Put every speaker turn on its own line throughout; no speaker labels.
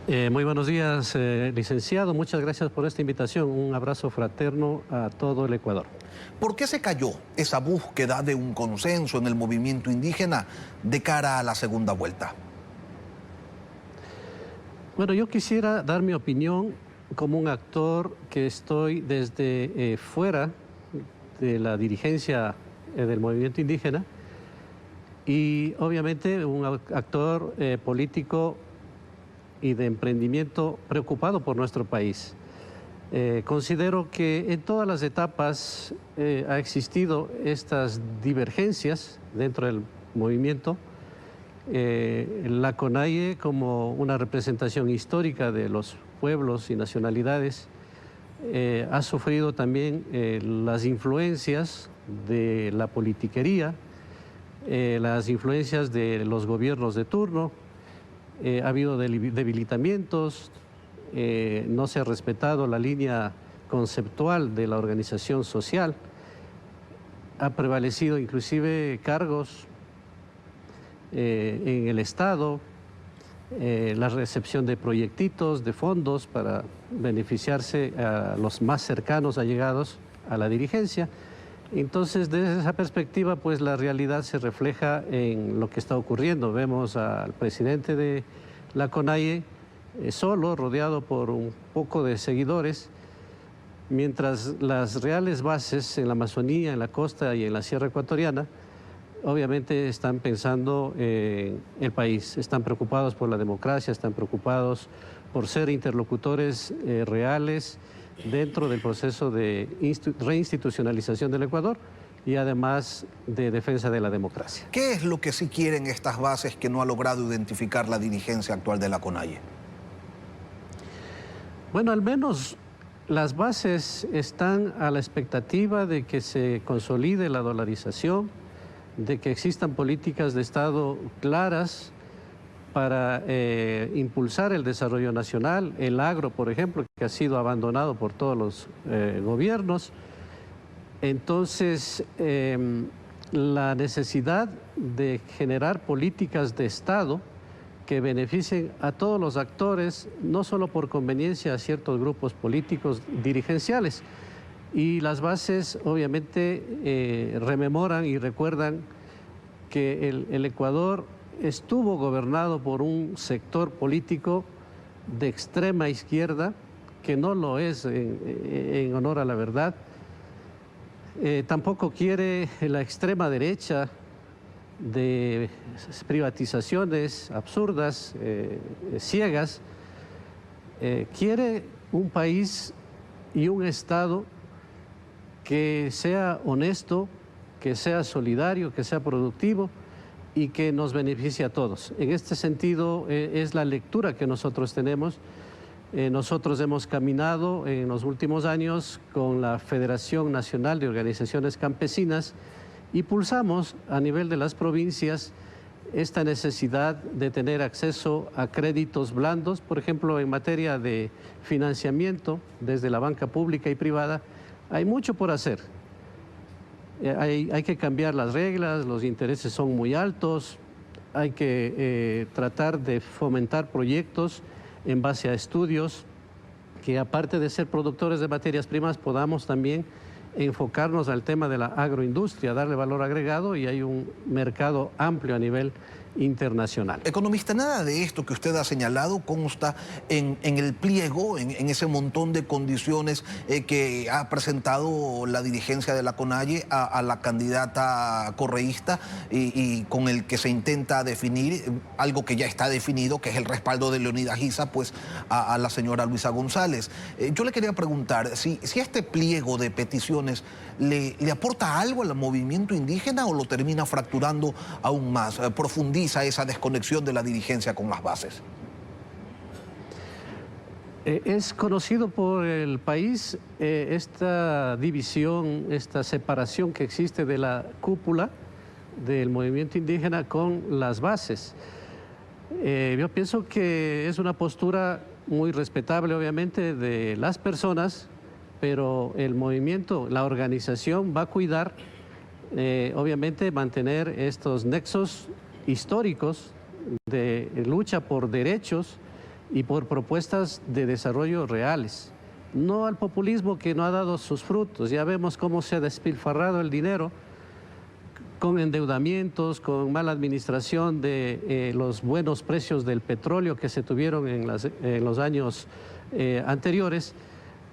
Muy buenos días, licenciado. Muchas gracias por esta invitación. Un abrazo fraterno a todo el Ecuador.
¿Por qué se cayó esa búsqueda de un consenso en el movimiento indígena de cara a la segunda vuelta?
Bueno, yo quisiera dar mi opinión como un actor que estoy desde fuera de la dirigencia del movimiento indígena y obviamente un actor político y de emprendimiento preocupado por nuestro país. Considero que en todas las etapas ha existido estas divergencias dentro del movimiento. La CONAIE, como una representación histórica de los pueblos y nacionalidades, ha sufrido también las influencias de la politiquería, las influencias de los gobiernos de turno. Ha habido debilitamientos, no se ha respetado la línea conceptual de la organización social, ha prevalecido inclusive cargos en el Estado, la recepción de proyectitos, de fondos para beneficiarse a los más cercanos allegados a la dirigencia. Entonces, desde esa perspectiva, pues la realidad se refleja en lo que está ocurriendo. Vemos al presidente de la CONAIE solo, rodeado por un poco de seguidores, mientras las reales bases en la Amazonía, en la costa y en la Sierra Ecuatoriana, obviamente están pensando en el país, están preocupados por la democracia, están preocupados por ser interlocutores reales dentro del proceso de reinstitucionalización del Ecuador y además de defensa de la democracia.
¿Qué es lo que sí quieren estas bases que no ha logrado identificar la dirigencia actual de la CONAIE?
Bueno, al menos las bases están a la expectativa de que se consolide la dolarización, de que existan políticas de Estado claras para impulsar el desarrollo nacional, el agro, por ejemplo, que ha sido abandonado por todos los gobiernos. Entonces, la necesidad de generar políticas de Estado que beneficien a todos los actores, no solo por conveniencia a ciertos grupos políticos dirigenciales. Y las bases, obviamente, rememoran y recuerdan que el Ecuador estuvo gobernado por un sector político de extrema izquierda, que no lo es en honor a la verdad. Tampoco quiere la extrema derecha de privatizaciones absurdas, ciegas. Quiere un país y un Estado que sea honesto, que sea solidario, que sea productivo y que nos beneficie a todos. En este sentido, es la lectura que nosotros tenemos. Nosotros hemos caminado en los últimos años con la Federación Nacional de Organizaciones Campesinas y pulsamos a nivel de las provincias esta necesidad de tener acceso a créditos blandos, por ejemplo, en materia de financiamiento desde la banca pública y privada. Hay mucho por hacer. Hay que cambiar las reglas, los intereses son muy altos, hay que tratar de fomentar proyectos en base a estudios que, aparte de ser productores de materias primas, podamos también enfocarnos al tema de la agroindustria, darle valor agregado, y hay un mercado amplio a nivel internacional.
Economista, nada de esto que usted ha señalado consta en el pliego, en ese montón de condiciones que ha presentado la dirigencia de la CONAIE a la candidata correísta y con el que se intenta definir algo que ya está definido, que es el respaldo de Leonidas Giza, pues a la señora Luisa González. Yo le quería preguntar si este pliego de peticiones le aporta algo al movimiento indígena o lo termina fracturando aún más, profundiza esa desconexión de la dirigencia con las bases.
Es conocido por el país esta división, esta separación que existe de la cúpula del movimiento indígena con las bases. Yo pienso que es una postura muy respetable, obviamente, de las personas, pero el movimiento, la organización va a cuidar, obviamente, mantener estos nexos históricos de lucha por derechos y por propuestas de desarrollo reales, no al populismo que no ha dado sus frutos. Ya vemos cómo se ha despilfarrado el dinero con endeudamientos, con mala administración de los buenos precios del petróleo que se tuvieron en los años anteriores.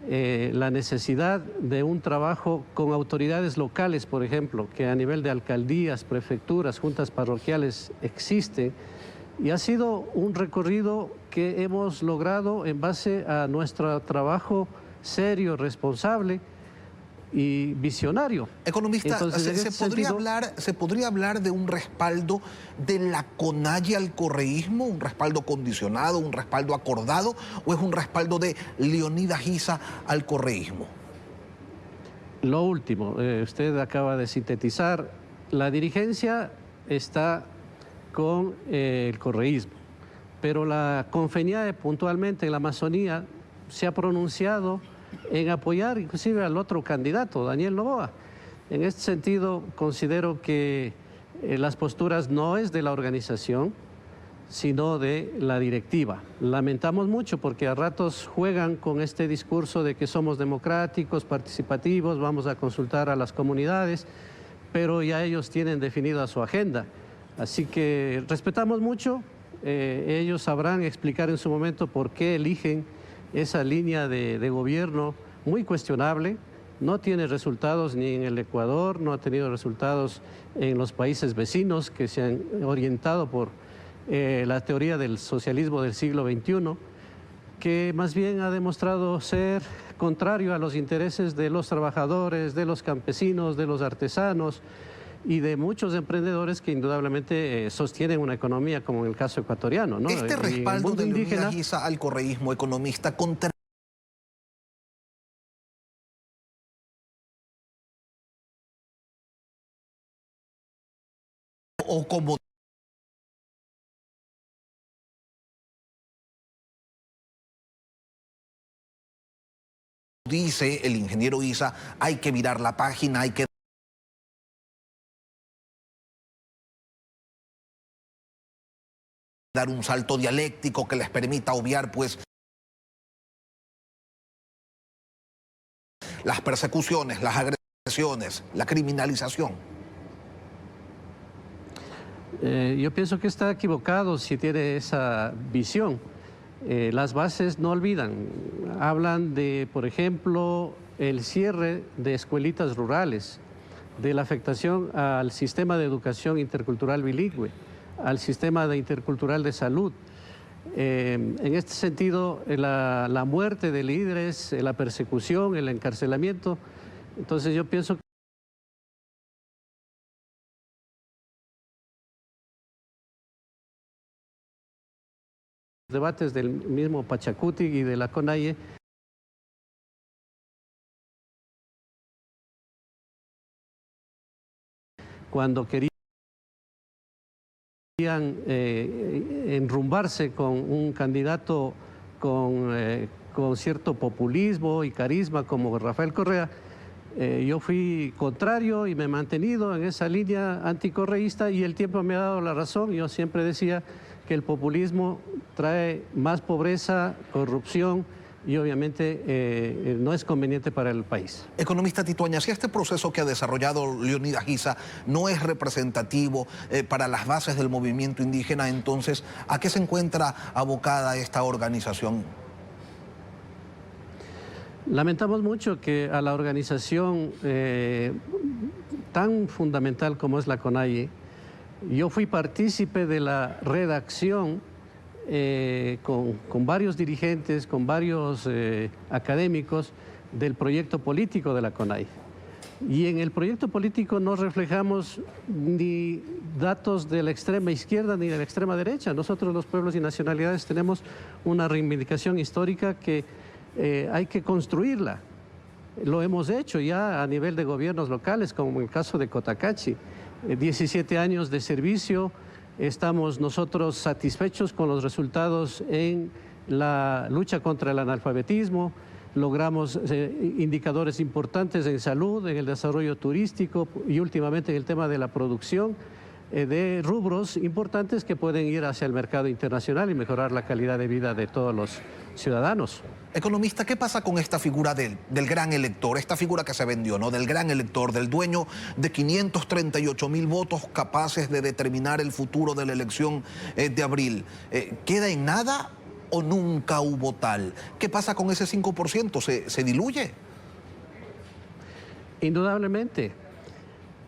La necesidad de un trabajo con autoridades locales, por ejemplo, que a nivel de alcaldías, prefecturas, juntas parroquiales existen, y ha sido un recorrido que hemos logrado en base a nuestro trabajo serio, responsable y visionario.
Economista,
Entonces,
¿se podría hablar de un respaldo de la CONAIE al correísmo, un respaldo condicionado, un respaldo acordado, o es un respaldo de Leonidas Giza al correísmo?
Lo último, usted acaba de sintetizar, la dirigencia está con el correísmo, pero la CONFENIAE puntualmente en la Amazonía se ha pronunciado en apoyar inclusive al otro candidato, Daniel Noboa. En este sentido, considero que las posturas no es de la organización, sino de la directiva. Lamentamos mucho porque a ratos juegan con este discurso de que somos democráticos, participativos, vamos a consultar a las comunidades, pero ya ellos tienen definida su agenda. Así que respetamos mucho, ellos sabrán explicar en su momento por qué eligen esa línea de gobierno muy cuestionable. No tiene resultados ni en el Ecuador, no ha tenido resultados en los países vecinos que se han orientado por la teoría del socialismo del siglo XXI, que más bien ha demostrado ser contrario a los intereses de los trabajadores, de los campesinos, de los artesanos y de muchos emprendedores que indudablemente sostienen una economía como en el caso ecuatoriano, ¿no?
Este respaldo de
indígena
Leonidas Giza al correísmo, economista, contra o como dice el ingeniero Giza, hay que virar la página, hay que dar un salto dialéctico que les permita obviar pues las persecuciones, las agresiones, la criminalización.
Yo pienso que está equivocado si tiene esa visión. Las bases no olvidan, hablan de, por ejemplo, el cierre de escuelitas rurales, de la afectación al sistema de educación intercultural bilingüe, al sistema de intercultural de salud. En este sentido, la muerte de líderes, la persecución, el encarcelamiento. Entonces yo pienso que los debates del mismo Pachacuti y de la CONAIE cuando querían enrumbarse con un candidato con cierto populismo y carisma como Rafael Correa, yo fui contrario y me he mantenido en esa línea anticorreísta y el tiempo me ha dado la razón. Yo siempre decía que el populismo trae más pobreza, corrupción y obviamente no es conveniente para el país.
Economista Tituaña, si este proceso que ha desarrollado Leonidas Giza no es representativo para las bases del movimiento indígena, entonces, ¿a qué se encuentra abocada esta organización?
Lamentamos mucho que a la organización tan fundamental como es la CONAIE, yo fui partícipe de la redacción con varios dirigentes, con varios académicos del proyecto político de la CONAIE. Y en el proyecto político no reflejamos ni datos de la extrema izquierda ni de la extrema derecha. Nosotros los pueblos y nacionalidades tenemos una reivindicación histórica que hay que construirla. Lo hemos hecho ya a nivel de gobiernos locales, como en el caso de Cotacachi. 17 años de servicio, estamos nosotros satisfechos con los resultados en la lucha contra el analfabetismo, logramos indicadores importantes en salud, en el desarrollo turístico y últimamente en el tema de la producción. de rubros importantes que pueden ir hacia el mercado internacional y mejorar la calidad de vida de todos los ciudadanos.
Economista, ¿qué pasa con esta figura del gran elector, esta figura que se vendió, ¿no? Del gran elector, del dueño de 538.000 votos capaces de determinar el futuro de la elección de abril? ¿Queda en nada o nunca hubo tal? ¿Qué pasa con ese 5%? ¿Se diluye?
Indudablemente.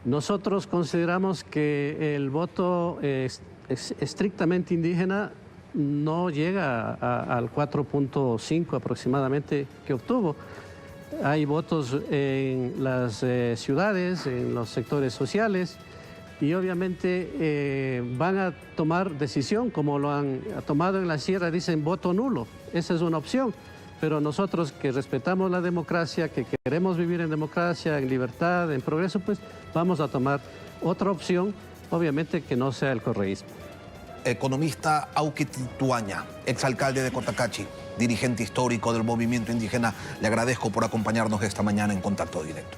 Nosotros consideramos que el voto estrictamente indígena no llega al 4.5 aproximadamente que obtuvo. Hay votos en las ciudades, en los sectores sociales, y obviamente van a tomar decisión, como lo han tomado en la sierra, dicen voto nulo. Esa es una opción, pero nosotros que respetamos la democracia, que queremos vivir en democracia, en libertad, en progreso, pues vamos a tomar otra opción, obviamente que no sea el correísmo.
Economista Auqui Tituaña, exalcalde de Cotacachi, dirigente histórico del movimiento indígena, le agradezco por acompañarnos esta mañana en Contacto Directo.